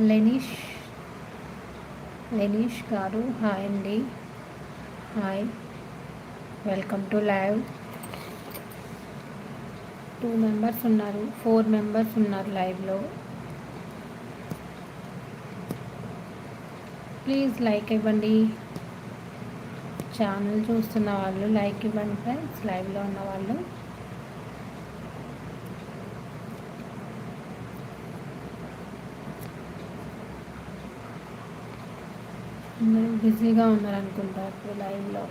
లెనిష్ లెనిష్ గారు హాయ్ అండి. Hi, welcome to live. 2 members ఉన్నారు, 4 మెంబర్స్ ఉన్నారు లైవ్లో. ప్లీజ్ లైక్ ఇవ్వండి. ఛానల్ చూస్తున్న వాళ్ళు లైక్ ఇవ్వండి ఫ్రెండ్స్. లైవ్లో ఉన్న వాళ్ళు అందరూ బిజీగా ఉన్నారనుకుంటా ఇప్పుడు లైవ్లో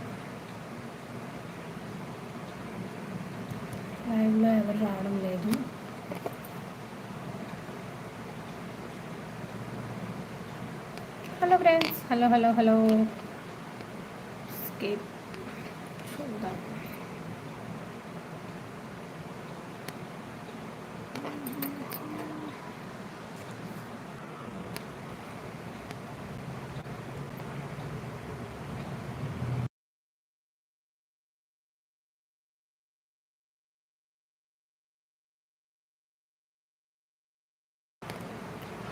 ఎవరు రావడం లేదు. Hello friends, hello hello hello. Skip చూద్దాం.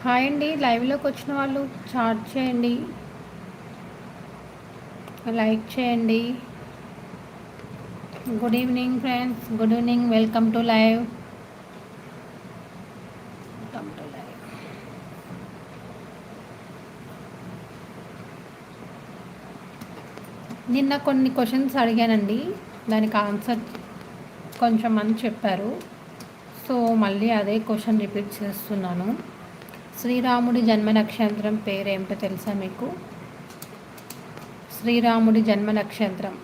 హాయ్ అండి, లైవ్లోకి వచ్చిన వాళ్ళు చాట్ చేయండి, లైక్ చేయండి. Good evening friends, good evening. Welcome to live. నిన్న కొన్ని క్వశ్చన్స్ అడిగానండి, దానికి ఆన్సర్ కొంచెం మంది చెప్పారు. సో మళ్ళీ అదే క్వశ్చన్ రిపీట్ చేస్తున్నాను. శ్రీరాముడి జన్మ నక్షత్రం పేరు ఏమిటో తెలుసా మీకు? శ్రీరాముడి జన్మ నక్షత్రం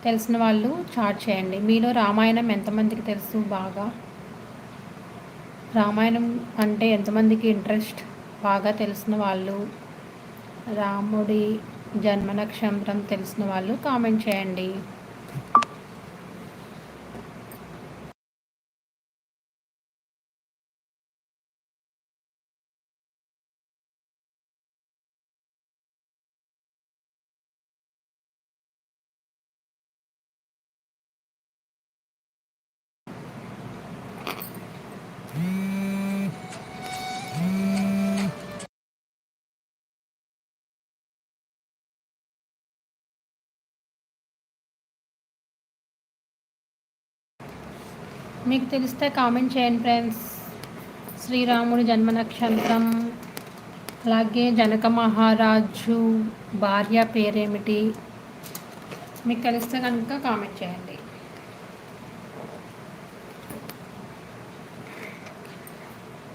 తెలిసిన వాళ్ళు చాట్ చేయండి. మీలో రామాయణం ఎంతమందికి తెలుసు? బాగా రామాయణం అంటే ఎంతమందికి ఇంట్రెస్ట్? బాగా తెలిసిన వాళ్ళు, రాముడి జన్మ నక్షత్రం తెలిసిన వాళ్ళు కామెంట్ చేయండి. మీకు తెలిస్తే కామెంట్ చేయండి ఫ్రెండ్స్. శ్రీరాముడి జన్మ నక్షత్రం, అలాగే జనక మహారాజు భార్య పేరేమిటి? మీకు తెలిస్తే కనుక కామెంట్ చేయండి.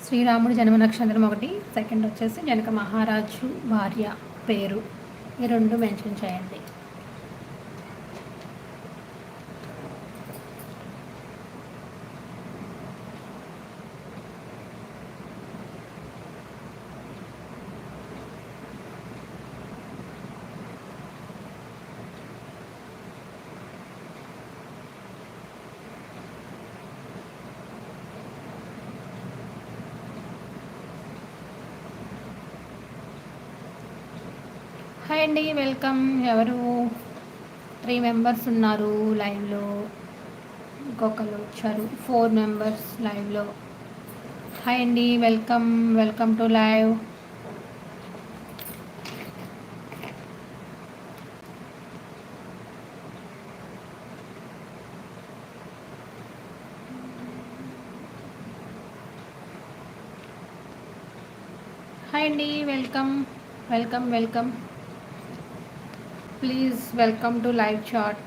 శ్రీరాముడి జన్మ నక్షత్రం ఒకటి, సెకండ్ వచ్చేసి జనక మహారాజు భార్య పేరు, ఈ రెండు మెన్షన్ చేయండి. హాయ్ అండి, వెల్కమ్. ఎవరు? 3 మెంబర్స్ ఉన్నారు లైవ్లో, ఇంకొకరు వచ్చారు. 4 మెంబర్స్ లైవ్లో. హాయ్ అండి, welcome, welcome to live. Hi అండి, welcome, welcome, welcome. Please welcome to live chat.